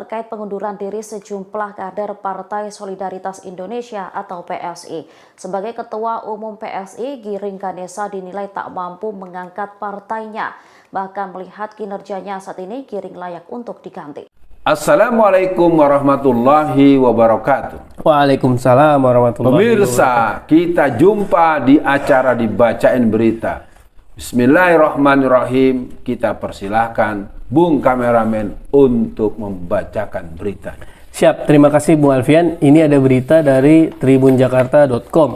terkait pengunduran diri sejumlah kader Partai Solidaritas Indonesia atau PSI. Sebagai Ketua Umum PSI, Giring Ganesa dinilai tak mampu mengangkat partainya. Bahkan melihat kinerjanya saat ini, Giring layak untuk diganti. Assalamualaikum warahmatullahi wabarakatuh. Waalaikumsalam warahmatullahi wabarakatuh. Pemirsa, kita jumpa di acara Dibacain Berita. Bismillahirrahmanirrahim. Kita persilahkan Bung Kameramen untuk membacakan berita. Siap, terima kasih Bung Alfian. Ini ada berita dari tribunjakarta.com.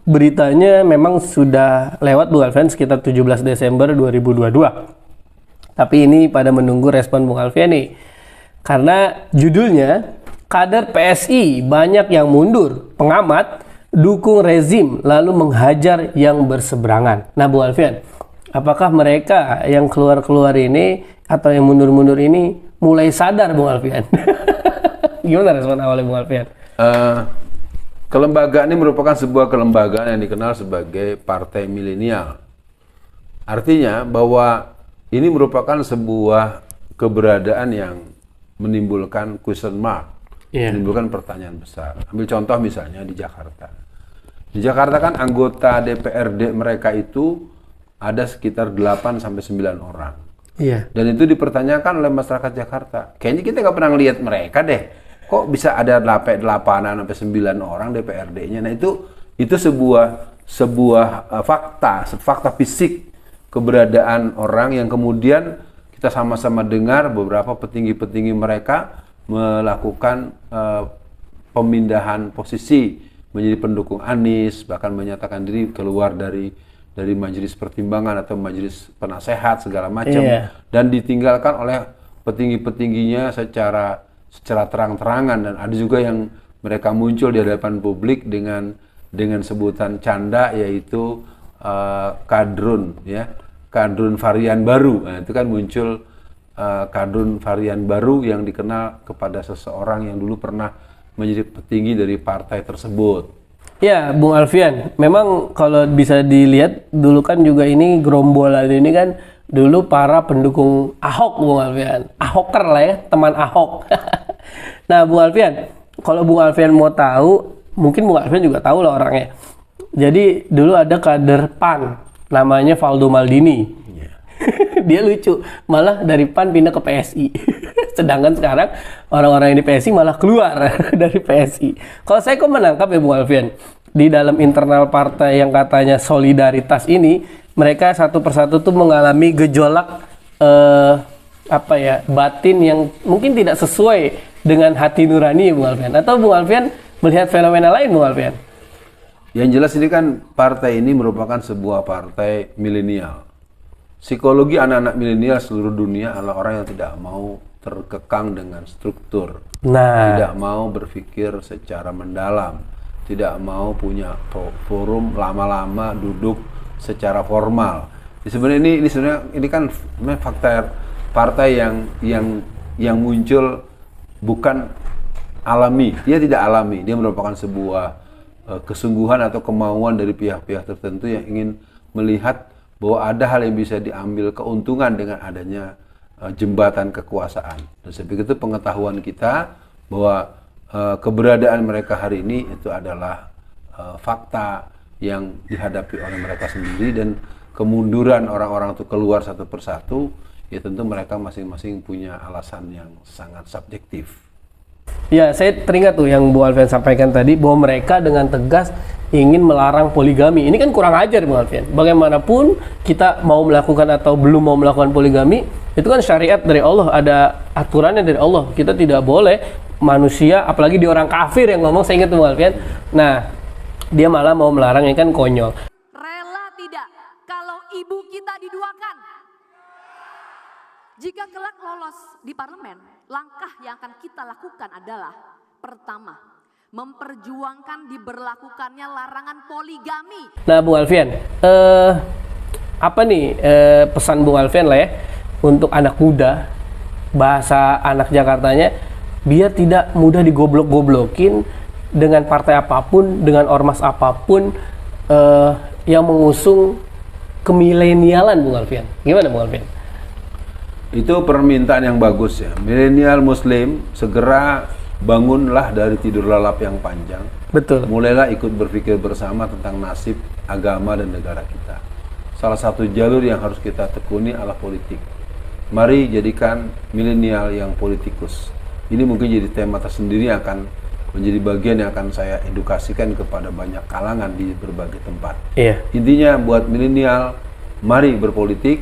Beritanya memang sudah lewat Bung Alfian sekitar 17 Desember 2022. Tapi ini pada menunggu respon Bung Alfian nih. Karena judulnya, kader PSI banyak yang mundur, pengamat dukung rezim lalu menghajar yang berseberangan. Nah Bung Alfian, apakah mereka yang keluar-keluar ini atau yang mundur-mundur ini mulai sadar Bung Alfian? Gimana respon awalnya Bung Alfian? Kelembagaan ini merupakan sebuah kelembagaan yang dikenal sebagai partai milenial. Artinya bahwa ini merupakan sebuah keberadaan yang menimbulkan question mark, menimbulkan pertanyaan besar. Ambil contoh misalnya di Jakarta. Di Jakarta kan anggota DPRD mereka itu ada sekitar 8-9 orang. Iya. Dan itu dipertanyakan oleh masyarakat Jakarta. Kayaknya kita nggak pernah ngelihat mereka deh. Kok bisa ada 8-9 orang DPRD-nya? Nah itu sebuah fakta fisik keberadaan orang yang kemudian kita sama-sama dengar beberapa petinggi-petinggi mereka melakukan pemindahan posisi menjadi pendukung Anies, bahkan menyatakan diri keluar dari majelis pertimbangan atau majelis penasehat segala macam, dan ditinggalkan oleh petinggi-petingginya secara terang-terangan. Dan ada juga yang mereka muncul di hadapan publik dengan sebutan canda, yaitu kadrun varian baru. Nah, itu kan muncul kadrun varian baru yang dikenal kepada seseorang yang dulu pernah menjadi petinggi dari partai tersebut. Ya, Bung Alfian, memang kalau bisa dilihat dulu kan juga ini gerombolan ini kan dulu para pendukung Ahok, Bung Alfian. Ahoker lah ya, teman Ahok. Nah, Bung Alfian, kalau Bung Alfian mau tahu, mungkin Bung Alfian juga tahu lah orangnya. Jadi dulu ada kader PAN, namanya Valdo Maldini. Dia lucu, malah dari PAN pindah ke PSI. Sedangkan sekarang orang-orang yang di PSI malah keluar dari PSI. Kalau saya kok menangkap ya Bung Alfian, di dalam internal partai yang katanya solidaritas ini, mereka satu persatu tuh mengalami gejolak batin yang mungkin tidak sesuai dengan hati nurani Bung Alfian. Atau Bung Alfian melihat fenomena lain Bung Alfian? Yang jelas ini kan partai ini merupakan sebuah partai milenial. Psikologi anak-anak milenial seluruh dunia adalah orang yang tidak mau terkekang dengan struktur, tidak mau berpikir secara mendalam, tidak mau punya forum lama-lama duduk secara formal. Sebenarnya ini kan fakta partai yang muncul bukan alami, dia tidak alami, dia merupakan sebuah kesungguhan atau kemauan dari pihak-pihak tertentu yang ingin melihat bahwa ada hal yang bisa diambil keuntungan dengan adanya jembatan kekuasaan. Dan saya pikir itu pengetahuan kita bahwa keberadaan mereka hari ini itu adalah fakta yang dihadapi oleh mereka sendiri, dan kemunduran orang-orang itu keluar satu persatu, ya tentu mereka masing-masing punya alasan yang sangat subjektif. Ya, saya teringat tuh yang Bu Alfian sampaikan tadi bahwa mereka dengan tegas ingin melarang poligami. Ini kan kurang ajar Bu Alfian. Bagaimanapun kita mau melakukan atau belum mau melakukan poligami, itu kan syariat dari Allah, ada aturannya dari Allah. Kita tidak boleh manusia, apalagi di orang kafir yang ngomong, saya ingat Bu Alfian. Nah, dia malah mau melarang, ini kan konyol. Rela tidak kalau ibu kita diduakan? Jika kelak lolos di parlemen, langkah yang akan kita lakukan adalah pertama, memperjuangkan diberlakukannya larangan poligami. Nah, Bung Alfian, pesan Bung Alfian lah ya untuk anak muda, bahasa anak Jakartanya, biar tidak mudah digoblok-goblokin dengan partai apapun, dengan ormas apapun yang mengusung kemilenialan, Bung Alfian. Gimana Bung Alfian? Itu permintaan yang bagus ya. Milenial Muslim segera bangunlah dari tidur lelap yang panjang. Betul. Mulailah ikut berpikir bersama tentang nasib agama dan negara kita. Salah satu jalur yang harus kita tekuni adalah politik. Mari jadikan milenial yang politikus. Ini mungkin jadi tema tersendiri yang akan menjadi bagian yang akan saya edukasikan kepada banyak kalangan di berbagai tempat. Iya. Intinya buat milenial, mari berpolitik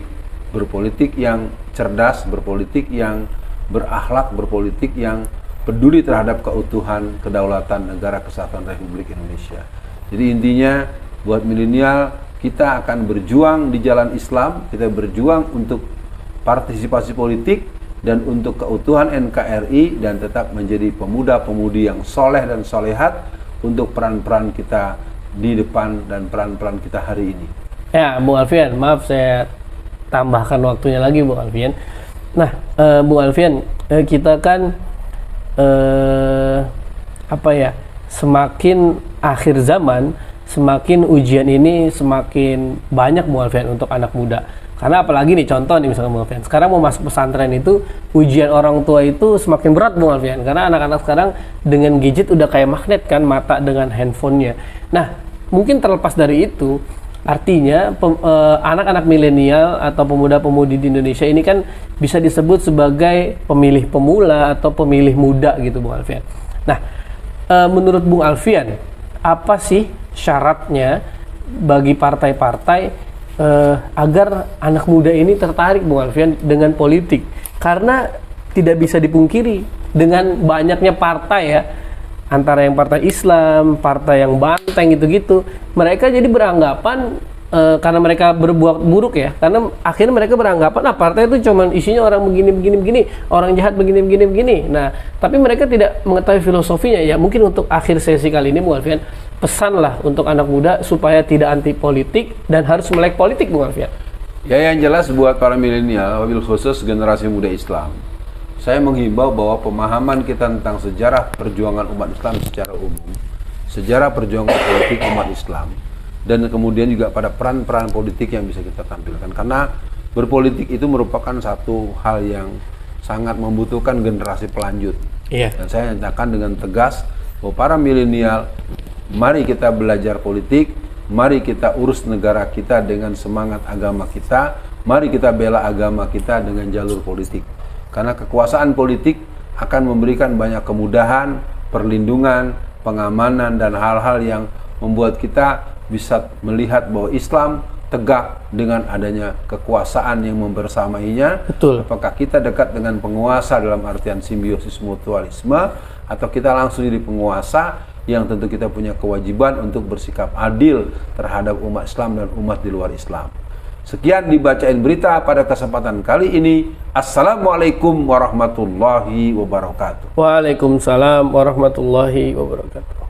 yang cerdas, berpolitik yang berakhlak, berpolitik yang peduli terhadap keutuhan kedaulatan negara kesatuan Republik Indonesia. Jadi intinya buat milenial, kita akan berjuang di jalan Islam, kita berjuang untuk partisipasi politik dan untuk keutuhan NKRI, dan tetap menjadi pemuda-pemudi yang soleh dan solehat untuk peran-peran kita di depan dan peran-peran kita hari ini. Ya, Bung Alfian, maaf saya tambahkan waktunya lagi, Bung Alfian. Nah, Bung Alfian, kita kan semakin akhir zaman, semakin ujian ini semakin banyak, Bung Alfian, untuk anak muda. Karena apalagi nih, contoh nih misalnya Bung Alfian, sekarang mau masuk pesantren itu ujian orang tua itu semakin berat, Bung Alfian, karena anak-anak sekarang dengan gadget udah kayak magnet kan, mata dengan handphonenya. Nah, mungkin terlepas dari itu, artinya anak-anak milenial atau pemuda-pemudi di Indonesia ini kan bisa disebut sebagai pemilih pemula atau pemilih muda gitu, Bung Alfian. Nah, menurut Bung Alfian, apa sih syaratnya bagi partai-partai agar anak muda ini tertarik, Bung Alfian, dengan politik? Karena tidak bisa dipungkiri dengan banyaknya partai ya, antara yang partai Islam, partai yang banteng gitu-gitu, mereka jadi beranggapan karena mereka berbuat buruk ya, karena akhirnya mereka beranggapan partai itu cuman isinya orang begini, orang jahat begini. Nah, tapi mereka tidak mengetahui filosofinya ya. Mungkin untuk akhir sesi kali ini, Bung Alfian, pesanlah untuk anak muda supaya tidak anti politik dan harus melek politik, Bung Alfian. Ya, yang jelas buat para milenial, wabil khusus generasi muda Islam, saya menghimbau bahwa pemahaman kita tentang sejarah perjuangan umat Islam secara umum, sejarah perjuangan politik umat Islam, dan kemudian juga pada peran-peran politik yang bisa kita tampilkan. Karena berpolitik itu merupakan satu hal yang sangat membutuhkan generasi pelanjut. Iya. Dan saya nyatakan dengan tegas bahwa para milenial, mari kita belajar politik, mari kita urus negara kita dengan semangat agama kita, mari kita bela agama kita dengan jalur politik. Karena kekuasaan politik akan memberikan banyak kemudahan, perlindungan, pengamanan, dan hal-hal yang membuat kita bisa melihat bahwa Islam tegak dengan adanya kekuasaan yang membersamainya. Betul. Apakah kita dekat dengan penguasa dalam artian simbiosis mutualisme, atau kita langsung jadi penguasa, yang tentu kita punya kewajiban untuk bersikap adil terhadap umat Islam dan umat di luar Islam. Sekian dibacain berita pada kesempatan kali ini. Assalamualaikum warahmatullahi wabarakatuh. Waalaikumsalam warahmatullahi wabarakatuh.